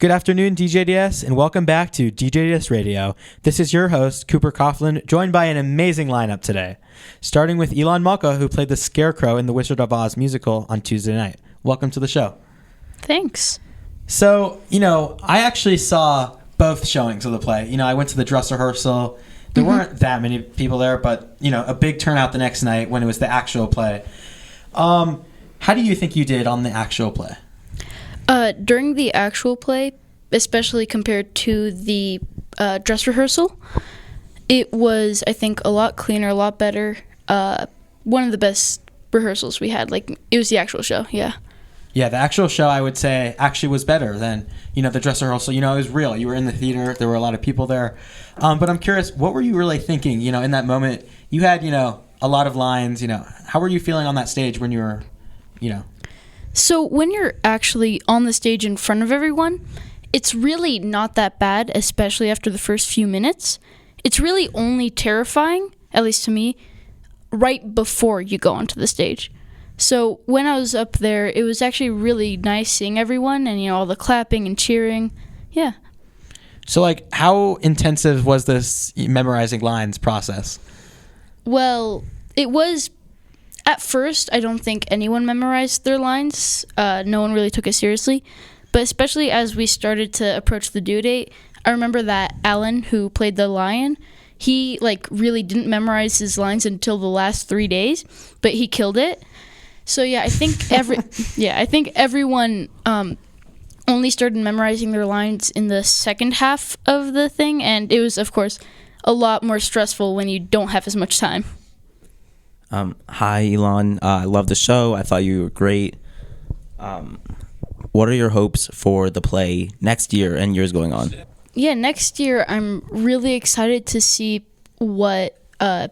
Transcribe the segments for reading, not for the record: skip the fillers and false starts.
Good afternoon, DJDS, and welcome back to DJDS Radio. This is your host, Cooper Coughlan, joined by an amazing lineup today. Starting with Elon Malka, who played the Scarecrow in the Wizard of Oz musical on Tuesday night. Welcome to the show. Thanks. So, I actually saw both showings of the play. I went to the dress rehearsal. There weren't that many people there, but, a big turnout the next night when it was the actual play. How do you think you did on the actual play? During the actual play, especially compared to the dress rehearsal, it was, I think, a lot cleaner, a lot better. One of the best rehearsals we had. It was the actual show, yeah. Yeah, the actual show, I would say, actually was better than, the dress rehearsal. It was real. You were in the theater. There were a lot of people there. But I'm curious, what were you really thinking, in that moment? You had, a lot of lines, How were you feeling on that stage when you were, So when you're actually on the stage in front of everyone, it's really not that bad, especially after the first few minutes. It's really only terrifying, at least to me, right before you go onto the stage. So when I was up there, it was actually really nice seeing everyone and, all the clapping and cheering. Yeah. So, how intensive was this memorizing lines process? Well, it was... At first, I don't think anyone memorized their lines. No one really took it seriously. But especially as we started to approach the due date, I remember that Alan, who played the lion, he really didn't memorize his lines until the last 3 days, but he killed it. So yeah, I think everyone only started memorizing their lines in the second half of the thing, and it was, of course, a lot more stressful when you don't have as much time. Hi, Elon. I love the show. I thought you were great. What are your hopes for the play next year and years going on? Yeah, next year I'm really excited to see what the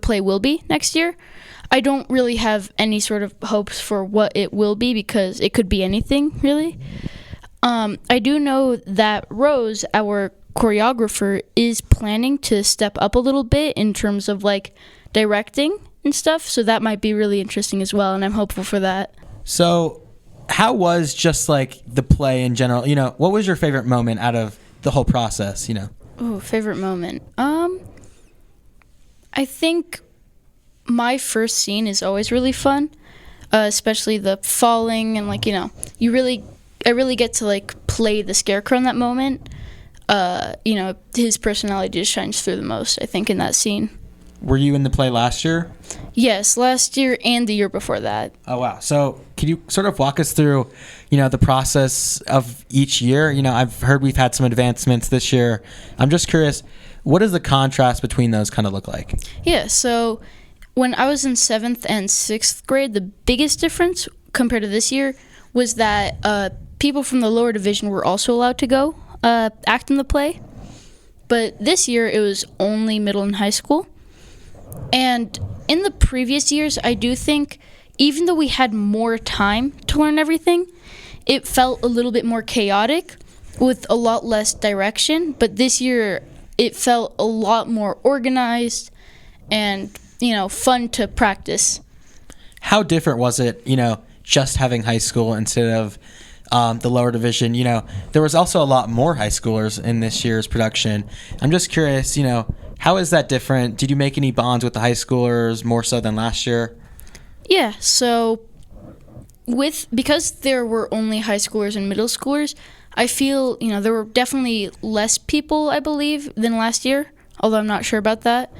play will be next year. I don't really have any sort of hopes for what it will be because it could be anything, really. I do know that Rose, our choreographer, is planning to step up a little bit in terms of directing and stuff, so that might be really interesting as well, and I'm hopeful for that. So how was just the play in general? What was your favorite moment out of the whole process? Oh, favorite moment. I think my first scene is always really fun, especially the falling and I really get to play the Scarecrow in that moment. His personality just shines through the most, I think, in that scene. Were you in the play last year? Yes, last year and the year before that. Oh, wow. So can you sort of walk us through, the process of each year? I've heard we've had some advancements this year. I'm just curious, what does the contrast between those kind of look like? Yeah, so when I was in 7th and 6th grade, the biggest difference compared to this year was that people from the lower division were also allowed to go act in the play, but this year it was only middle and high school. And in the previous years, I do think, even though we had more time to learn everything, it felt a little bit more chaotic with a lot less direction. But this year, it felt a lot more organized and, fun to practice. How different was it, just having high school instead of the lower division? There was also a lot more high schoolers in this year's production. I'm just curious, how is that different? Did you make any bonds with the high schoolers more so than last year? Yeah, so because there were only high schoolers and middle schoolers, I feel, there were definitely less people, I believe, than last year, although I'm not sure about that.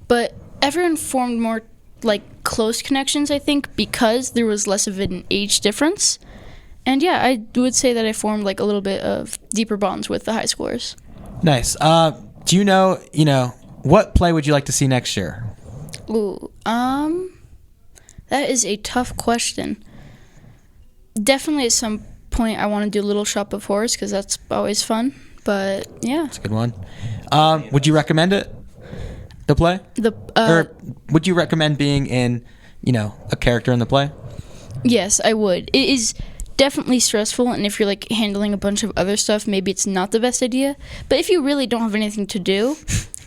But everyone formed more, close connections, I think, because there was less of an age difference. And yeah, I would say that I formed a little bit of deeper bonds with the high schoolers. Nice. Do you know, what play would you like to see next year? Ooh, that is a tough question. Definitely at some point I want to do Little Shop of Horrors because that's always fun. But yeah, that's a good one. Would you recommend it? The play? Or would you recommend being in, a character in the play? Yes, I would. It is definitely stressful, and if you're handling a bunch of other stuff, maybe it's not the best idea. But if you really don't have anything to do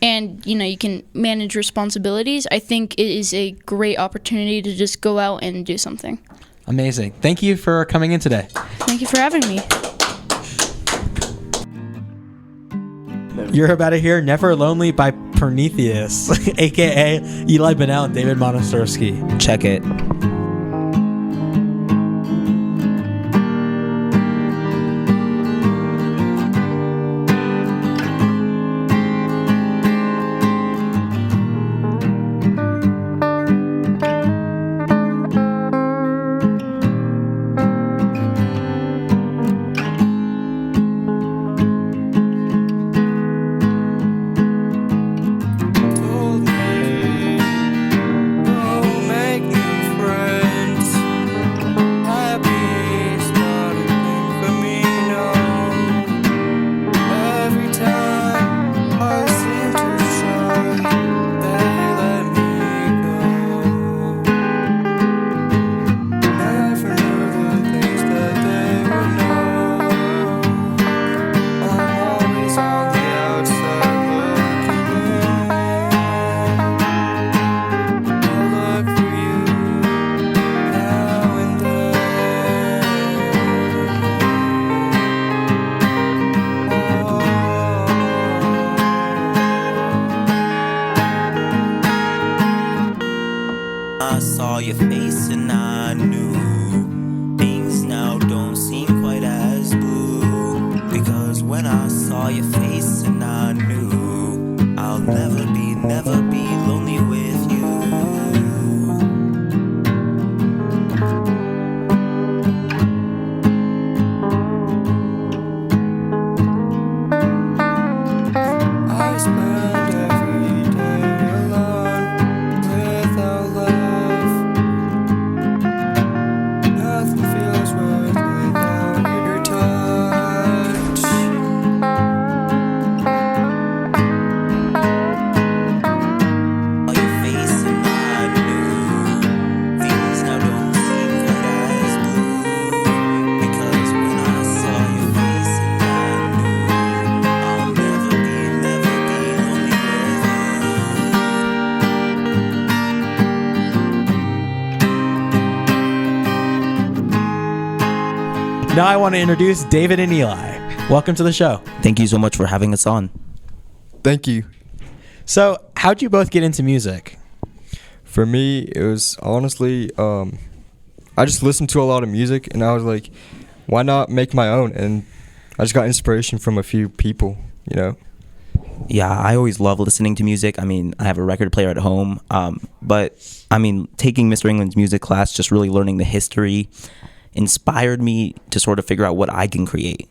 and you can manage responsibilities, I think it is a great opportunity to just go out and do something. Amazing. Thank you for coming in today. Thank you for having me. You're about to hear Never Lonely by Prometheus, aka Eli Bennell and David Monostorsky. Check it. I saw your face and I knew things now don't seem quite as blue. Because when I saw your face and I knew I'll never be lonely with you. I spend every day alone without love. Nothing feels worth without your touch. Saw your face and I knew things now don't seem quite as blue. Because when I saw your face and I knew I'll never be lonely with Now I want to introduce David and Eli. Welcome to the show. Thank you so much for having us on. Thank you. So, how'd you both get into music? For me, it was honestly, I just listened to a lot of music, and I was like, why not make my own? And I just got inspiration from a few people, you know? Yeah, I always love listening to music. I mean, I have a record player at home. But, I mean, taking Mr. England's music class, just really learning the history, inspired me to sort of figure out what I can create.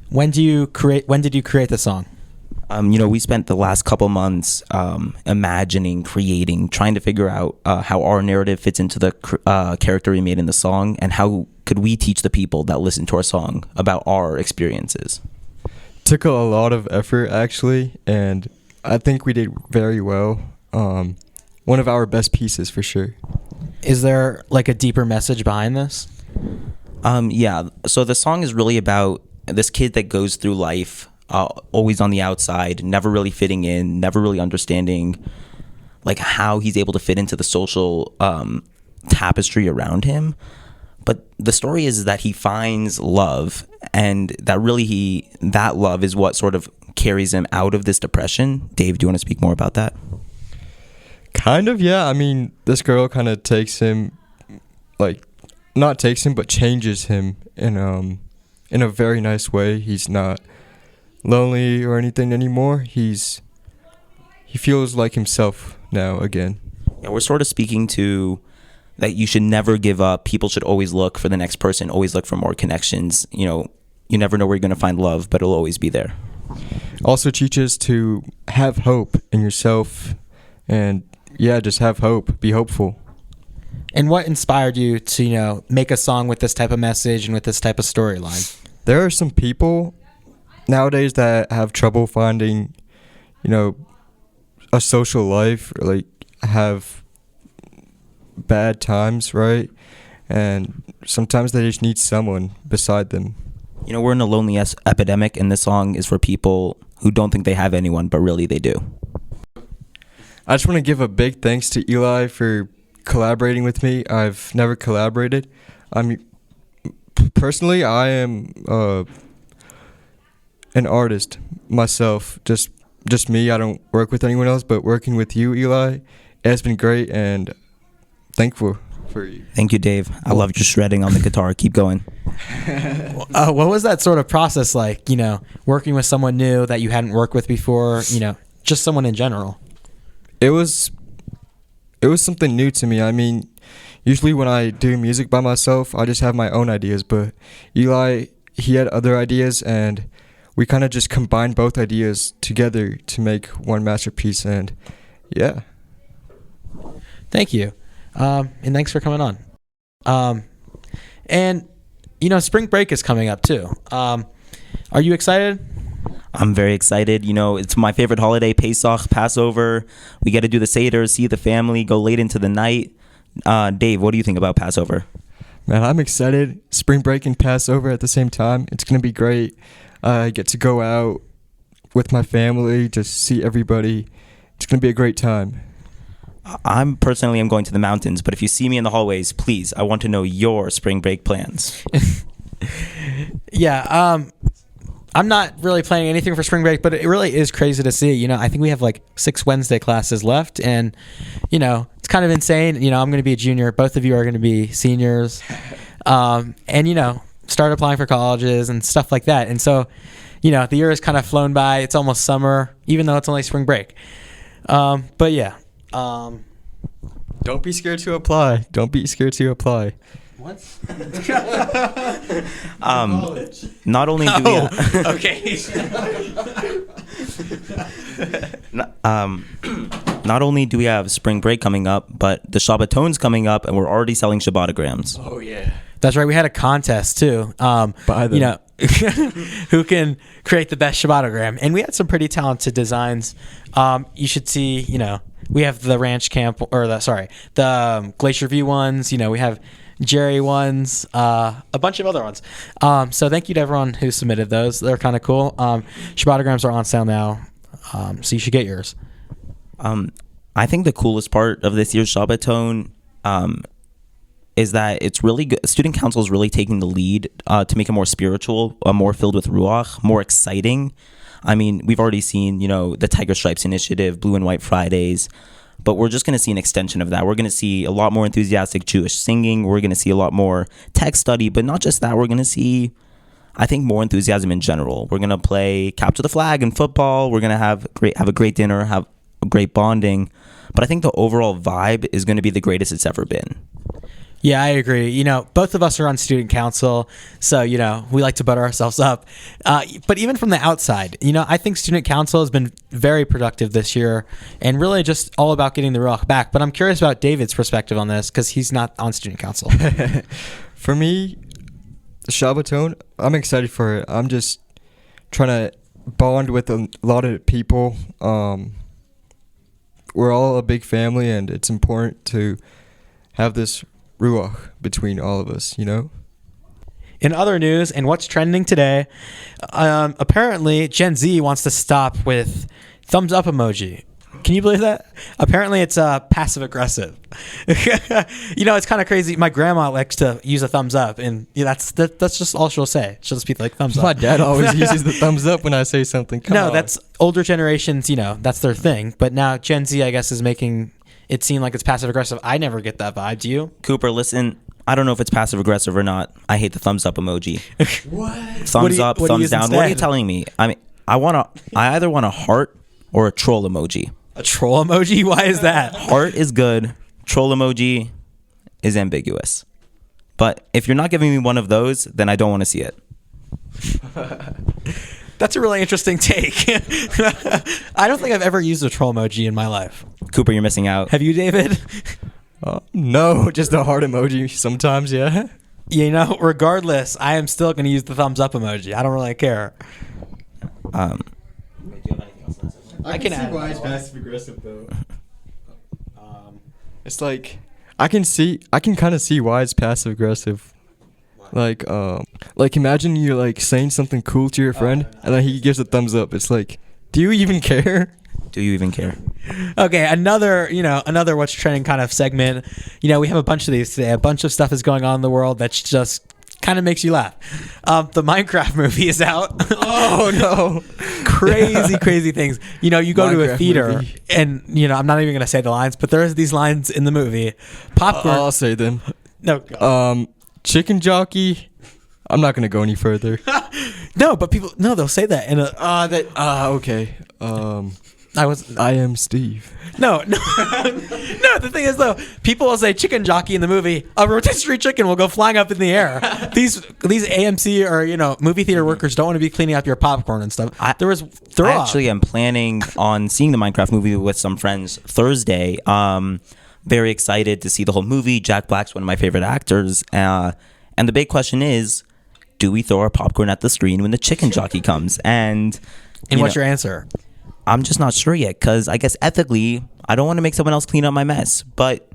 When did you create the song? We spent the last couple months imagining, creating, trying to figure out how our narrative fits into the character we made in the song, and how could we teach the people that listen to our song about our experiences. Took a lot of effort, actually, and I think we did very well. One of our best pieces, for sure. Is there like a deeper message behind this? Yeah, so the song is really about this kid that goes through life always on the outside, never really fitting in, never really understanding like how he's able to fit into the social tapestry around him. But the story is that he finds love, and that love is what sort of carries him out of this depression. Dave, do you want to speak more about that? Kind of, yeah. I mean, this girl kind of takes him, not takes him, but changes him in a very nice way. He's not lonely or anything anymore. He feels like himself now again. Yeah, we're sort of speaking to that you should never give up. People should always look for the next person, always look for more connections. You know, you never know where you're going to find love, but it'll always be there. Also teaches to have hope in yourself, and yeah, just have hope. Be hopeful. And what inspired you to, make a song with this type of message and with this type of storyline? There are some people nowadays that have trouble finding, a social life, or like have bad times, right? And sometimes they just need someone beside them. We're in a loneliness epidemic, and this song is for people who don't think they have anyone, but really they do. I just want to give a big thanks to Eli for collaborating with me. I've never collaborated. Personally, I am an artist. myself, just me. I don't work with anyone else, but working with you, Eli, it has been great, and thankful for you. Thank you, Dave. I love your shredding on the guitar. Keep going. What was that sort of process like, working with someone new that you hadn't worked with before, just someone in general? It was something new to me. I mean, usually when I do music by myself, I just have my own ideas, but Eli, he had other ideas, and we kind of just combined both ideas together to make one masterpiece, and yeah. Thank you. And thanks for coming on. And, spring break is coming up too. Are you excited? I'm very excited. It's my favorite holiday, Pesach, Passover. We get to do the Seder, see the family, go late into the night. Dave, what do you think about Passover? Man, I'm excited. Spring break and Passover at the same time. It's going to be great. I get to go out with my family, just see everybody. It's going to be a great time. I'm personally going to the mountains, but if you see me in the hallways, please, I want to know your spring break plans. Yeah, I'm not really planning anything for spring break, but it really is crazy to see. I think we have like 6 Wednesday classes left, and it's kind of insane. I'm going to be a junior. Both of you are going to be seniors, and start applying for colleges and stuff like that. And so, the year has kind of flown by. It's almost summer, even though it's only spring break. But yeah. Don't be scared to apply. Don't be scared to apply. What? Not only do we okay. Not only do we have spring break coming up, but the Shabbaton's coming up, and we're already selling Shabbatograms. Oh yeah. That's right. We had a contest too. Buy them. Who can create the best Shabbatogram, and we had some pretty talented designs. You should see. We have the Ranch Camp, or the Glacier View ones. We have Jerry ones, a bunch of other ones. So thank you to everyone who submitted those. They're kind of cool. Shabbatograms are on sale now, so you should get yours. I think the coolest part of this year's Shabbaton is that it's really good. Student council is really taking the lead to make it more spiritual, more filled with ruach, more exciting. I mean, we've already seen, the Tiger Stripes Initiative, Blue and White Fridays, but we're just going to see an extension of that. We're going to see a lot more enthusiastic Jewish singing. We're going to see a lot more text study, but not just that. We're going to see, I think, more enthusiasm in general. We're going to play capture the flag and football. We're going to have a great dinner, have a great bonding. But I think the overall vibe is going to be the greatest it's ever been. Yeah, I agree. Both of us are on student council, so, we like to butter ourselves up. But even from the outside, I think student council has been very productive this year and really just all about getting the ruach back. But I'm curious about David's perspective on this because he's not on student council. For me, the Shabbaton, I'm excited for it. I'm just trying to bond with a lot of people. We're all a big family, and it's important to have this ruach between all of us, In other news, and what's trending today, apparently Gen Z wants to stop with thumbs up emoji. Can you believe that? Apparently it's passive aggressive. It's kind of crazy. My grandma likes to use a thumbs up, and that's just all she'll say. She'll just be like, thumbs up. My dad always uses the thumbs up when I say something. Come on. That's older generations, that's their thing. But now Gen Z, I guess, is making it seem like it's passive aggressive. I never get that vibe. Do you? Cooper, listen, I don't know if it's passive aggressive or not. I hate the thumbs up emoji. What? Thumbs up, thumbs down. What are you telling me? I mean, I either want a heart or a troll emoji. A troll emoji? Why is that? Heart is good. Troll emoji is ambiguous. But if you're not giving me one of those, then I don't want to see it. That's a really interesting take. I don't think I've ever used a troll emoji in my life. Cooper, you're missing out. Have you, David? No, just the heart emoji sometimes, yeah. Regardless, I am still going to use the thumbs up emoji. I don't really care. I can see why it's passive aggressive though. It's like I can kind of see why it's passive aggressive. Like imagine you're like saying something cool to your friend and then he gives a thumbs up. It's like, do you even care? Do you even care? Okay, another what's trending kind of segment. We have a bunch of these today. A bunch of stuff is going on in the world that's just kind of makes you laugh. The Minecraft movie is out. Oh no. Crazy things. You know, you go to a Minecraft theater movie. and, you know, I'm not even going to say the lines, but there's these lines in the movie. Popcorn. I'll say them. No. Chicken Jockey. I'm not gonna go any further. No, but people, no, they'll say that in a, Okay. I am Steve. no. No, the thing is though, people will say chicken jockey in the movie, a rotisserie chicken will go flying up in the air. These AMC or, you know, movie theater workers don't want to be cleaning up your popcorn and stuff. I actually am planning on seeing the Minecraft movie with some friends Thursday. Very excited to see the whole movie. Jack Black's one of my favorite actors. And the big question is, do we throw our popcorn at the screen when the chicken jockey comes? And what's your answer? I'm just not sure yet, because I guess ethically, I don't want to make someone else clean up my mess. But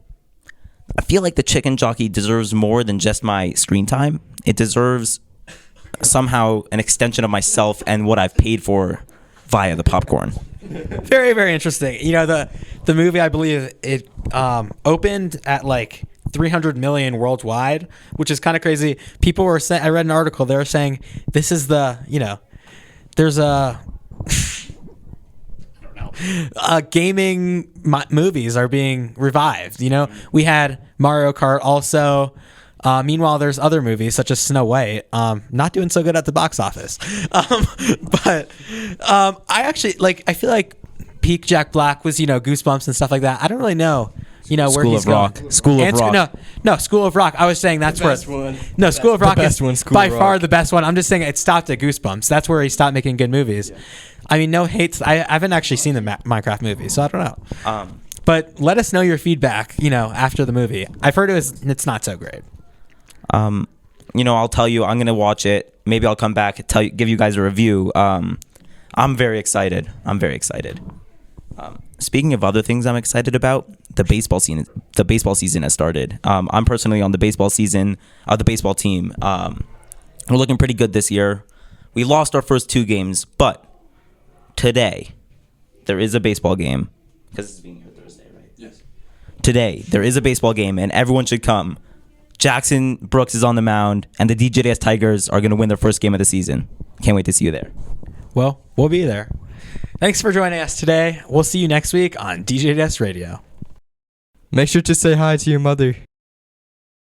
I feel like the chicken jockey deserves more than just my screen time. It deserves somehow an extension of myself and what I've paid for via the popcorn. Very, very interesting. You know, the movie, I believe it opened at like 300 million worldwide, which is kind of crazy. People were saying, I read an article, they were saying this is the, you know, there's a gaming movies are being revived. You know, we had Mario Kart also. Meanwhile, there's other movies such as Snow White, not doing so good at the box office. But I actually I feel like peak Jack Black was, you know, Goosebumps and stuff like that. I don't really know, you know, where School he's of Rock. going. School of Rock. No, School of Rock. I was saying that's where. best one. No, School of Rock best is one, School by of far Rock. the best one. I'm just saying it stopped at Goosebumps. That's where he stopped making good movies. Yeah. I mean, no hates. I haven't actually seen the Minecraft movie, so I don't know. But let us know your feedback, you know, after the movie. I've heard it's not so great. You know, I'll tell you, I'm gonna watch it. Maybe I'll come back and give you guys a review. I'm very excited. Speaking of other things I'm excited about, the baseball season. The baseball season has started. I'm personally on the baseball season, the baseball team. We're looking pretty good this year. We lost our first 2 games, but today there is a baseball game, because it's being here Thursday, right? Yes. Today there is a baseball game, and everyone should come. Jackson Brooks is on the mound, and the DJDS Tigers are going to win their first game of the season. Can't wait to see you there. Well, we'll be there. Thanks for joining us today. We'll see you next week on DJDS Radio. Make sure to say hi to your mother.